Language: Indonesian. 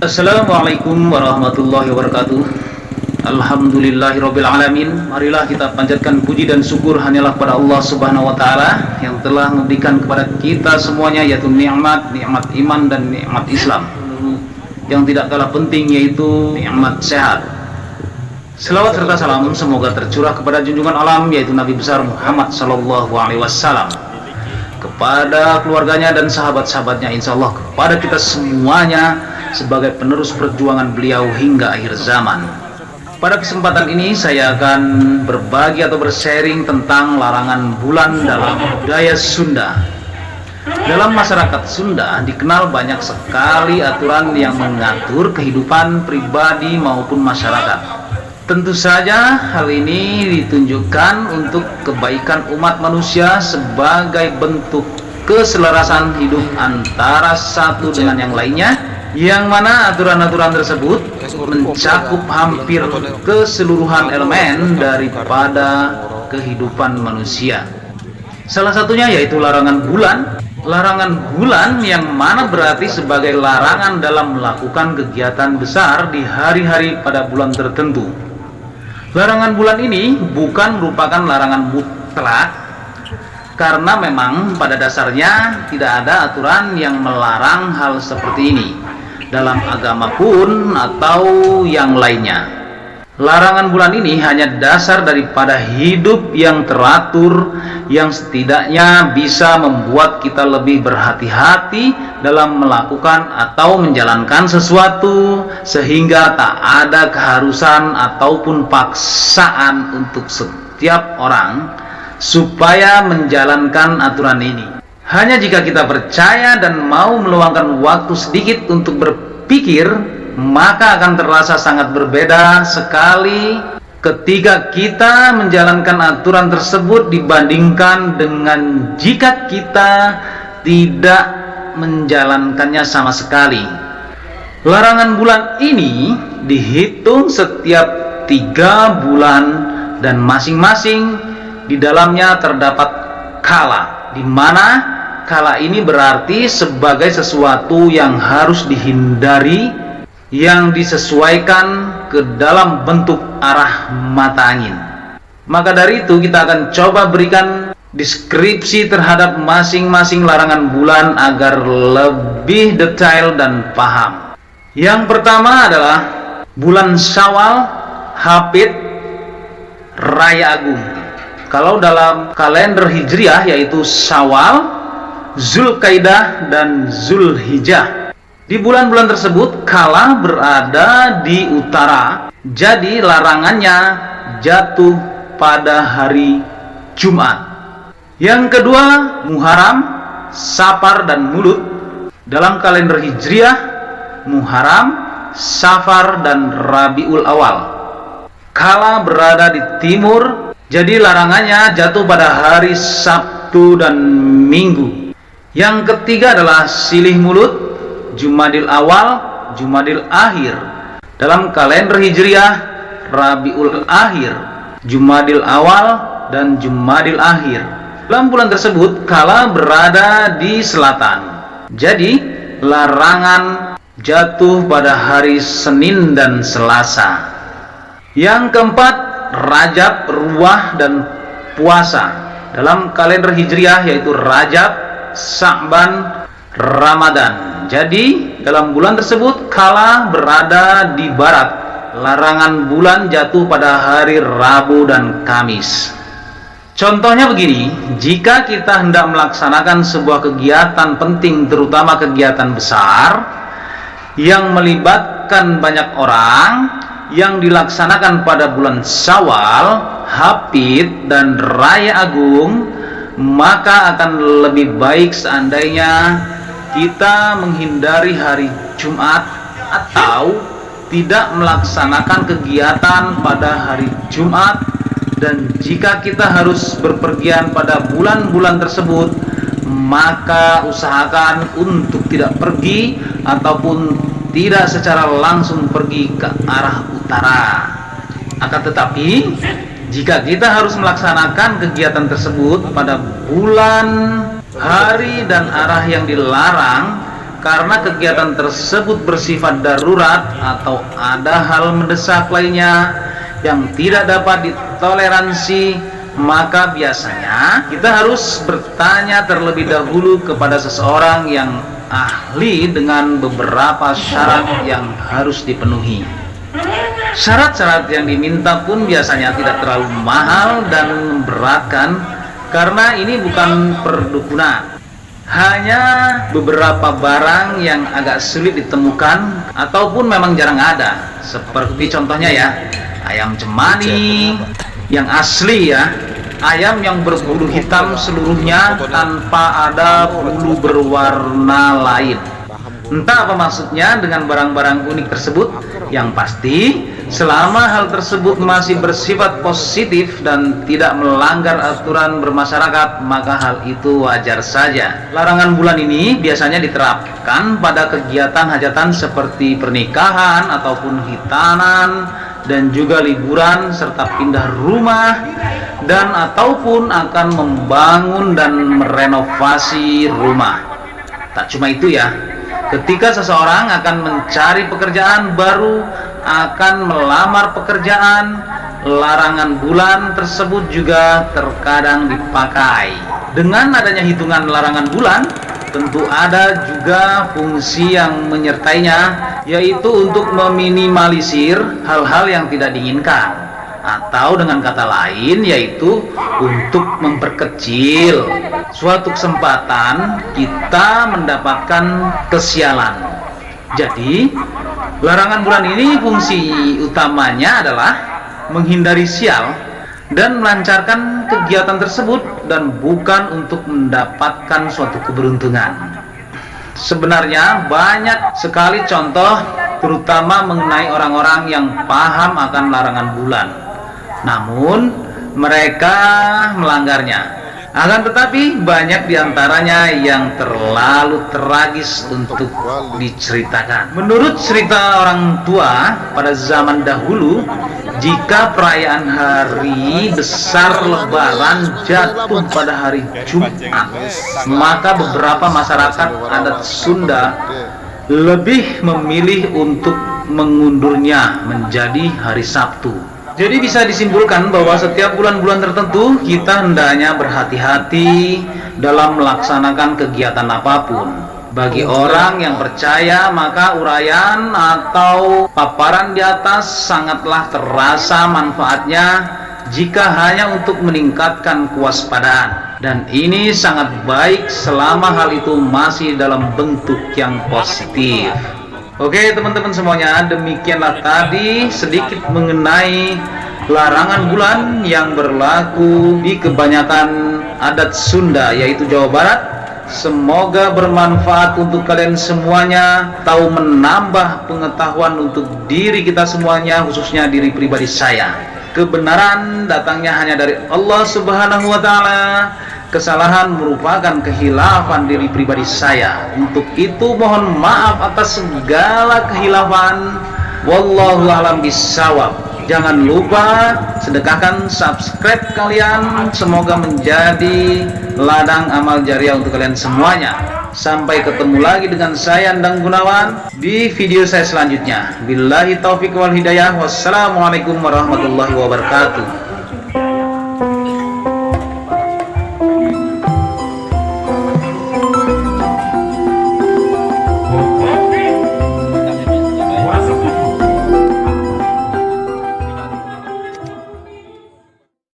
Assalamualaikum warahmatullahi wabarakatuh. Alhamdulillahirabbil alamin. Marilah kita panjatkan puji dan syukur hanyalah pada Allah Subhanahu wa taala yang telah memberikan kepada kita semuanya, yaitu nikmat iman dan nikmat Islam. Yang tidak kalah penting yaitu nikmat sehat. Selawat serta salam semoga tercurah kepada junjungan alam, yaitu Nabi besar Muhammad sallallahu alaihi wasallam, kepada keluarganya dan sahabat-sahabatnya, insyaallah kepada kita semuanya sebagai penerus perjuangan beliau hingga akhir zaman. Pada kesempatan ini saya akan berbagi atau bersharing tentang larangan bulan dalam budaya Sunda. Dalam masyarakat Sunda dikenal banyak sekali aturan yang mengatur kehidupan pribadi maupun masyarakat. Tentu saja hal ini ditunjukkan untuk kebaikan umat manusia sebagai bentuk keselarasan hidup antara satu dengan yang lainnya, yang mana aturan-aturan tersebut mencakup hampir keseluruhan elemen daripada kehidupan manusia. Salah satunya yaitu larangan bulan. Larangan bulan yang mana berarti sebagai larangan dalam melakukan kegiatan besar di hari-hari pada bulan tertentu. Larangan bulan ini bukan merupakan larangan mutlak, karena memang pada dasarnya tidak ada aturan yang melarang hal seperti ini dalam agama pun atau yang lainnya. Larangan bulan ini hanya dasar daripada hidup yang teratur, yang setidaknya bisa membuat kita lebih berhati-hati dalam melakukan atau menjalankan sesuatu, sehingga tak ada keharusan ataupun paksaan untuk setiap orang supaya menjalankan aturan ini. Hanya jika kita percaya dan mau meluangkan waktu sedikit untuk berpikir, maka akan terasa sangat berbeda sekali ketika kita menjalankan aturan tersebut dibandingkan dengan jika kita tidak menjalankannya sama sekali. Larangan bulan ini dihitung setiap 3 bulan dan masing-masing di dalamnya terdapat kala, di mana kala ini berarti sebagai sesuatu yang harus dihindari, yang disesuaikan ke dalam bentuk arah mata angin. Maka dari itu kita akan coba berikan deskripsi terhadap masing-masing larangan bulan agar lebih detail dan paham. Yang pertama adalah bulan Syawal, Hapit, Raya Agung. Kalau dalam kalender Hijriah yaitu Syawal, Zulkaidah dan Zulhijjah. Di bulan-bulan tersebut kala berada di utara, jadi larangannya jatuh pada hari Jumat. Yang kedua, Muharram, Safar dan Mulud. Dalam kalender Hijriah, Muharram, Safar dan Rabiul Awal. Kala berada di timur, jadi larangannya jatuh pada hari Sabtu dan Minggu. Yang ketiga adalah Silih Mulud, Jumadil Awal, Jumadil Akhir. Dalam kalender Hijriah, Rabiul Akhir, Jumadil Awal dan Jumadil Akhir. Dalam bulan tersebut kala berada di selatan, jadi larangan jatuh pada hari Senin dan Selasa. Yang keempat, Rajab, Ruwah dan puasa. Dalam kalender Hijriah yaitu Rajab, Sa'ban, Ramadan. Jadi dalam bulan tersebut kala berada di barat, larangan bulan jatuh pada hari Rabu dan Kamis. Contohnya begini, jika kita hendak melaksanakan sebuah kegiatan penting, terutama kegiatan besar yang melibatkan banyak orang, yang dilaksanakan pada bulan Syawal, Hapit dan Raya Agung, maka akan lebih baik seandainya kita menghindari hari Jumat atau tidak melaksanakan kegiatan pada hari Jumat. Dan jika kita harus berpergian pada bulan-bulan tersebut, maka usahakan untuk tidak pergi ataupun tidak secara langsung pergi ke arah utara. Akan tetapi jika kita harus melaksanakan kegiatan tersebut pada bulan, hari dan arah yang dilarang, karena kegiatan tersebut bersifat darurat atau ada hal mendesak lainnya yang tidak dapat ditoleransi, maka biasanya kita harus bertanya terlebih dahulu kepada seseorang yang ahli dengan beberapa syarat yang harus dipenuhi. Syarat-syarat yang diminta pun biasanya tidak terlalu mahal dan memberatkan, karena ini bukan perdukunan. Hanya beberapa barang yang agak sulit ditemukan ataupun memang jarang ada, seperti contohnya ya, ayam cemani yang asli ya, ayam yang berbulu hitam seluruhnya tanpa ada bulu berwarna lain. Entah apa maksudnya dengan barang-barang unik tersebut. Yang pasti, selama hal tersebut masih bersifat positif dan tidak melanggar aturan bermasyarakat, maka hal itu wajar saja. Larangan bulan ini biasanya diterapkan pada kegiatan hajatan seperti pernikahan ataupun khitanan, dan juga liburan serta pindah rumah, dan ataupun akan membangun dan merenovasi rumah. Tak cuma itu ya, ketika seseorang akan mencari pekerjaan baru, akan melamar pekerjaan, larangan bulan tersebut juga terkadang dipakai. Dengan adanya hitungan larangan bulan, tentu ada juga fungsi yang menyertainya, yaitu untuk meminimalisir hal-hal yang tidak diinginkan, atau dengan kata lain yaitu untuk memperkecil suatu kesempatan kita mendapatkan kesialan. Jadi larangan bulan ini fungsi utamanya adalah menghindari sial dan melancarkan kegiatan tersebut, dan bukan untuk mendapatkan suatu keberuntungan. Sebenarnya banyak sekali contoh, terutama mengenai orang-orang yang paham akan larangan bulan, namun mereka melanggarnya. Akan tetapi banyak diantaranya yang terlalu tragis untuk diceritakan. Menurut cerita orang tua pada zaman dahulu, jika perayaan hari besar Lebaran jatuh pada hari Jumat, maka beberapa masyarakat adat Sunda lebih memilih untuk mengundurnya menjadi hari Sabtu. Jadi bisa disimpulkan bahwa setiap bulan-bulan tertentu kita hendaknya berhati-hati dalam melaksanakan kegiatan apapun. Bagi orang yang percaya, maka uraian atau paparan di atas sangatlah terasa manfaatnya jika hanya untuk meningkatkan kewaspadaan. Dan ini sangat baik selama hal itu masih dalam bentuk yang positif. Oke teman-teman semuanya, demikianlah tadi sedikit mengenai larangan bulan yang berlaku di kebanyakan adat Sunda, yaitu Jawa Barat. Semoga bermanfaat untuk kalian semuanya, tahu menambah pengetahuan untuk diri kita semuanya, khususnya diri pribadi saya. Kebenaran datangnya hanya dari Allah Subhanahu wa Ta'ala. Kesalahan merupakan kehilafan diri pribadi saya. Untuk itu mohon maaf atas segala kehilafan. Wallahu a'lam bishawab. Jangan lupa sedekahkan subscribe kalian, semoga menjadi ladang amal jariah untuk kalian semuanya. Sampai ketemu lagi dengan saya Endang Gunawan di video saya selanjutnya. Billahi taufiq wal hidayah. Wassalamualaikum warahmatullahi wabarakatuh.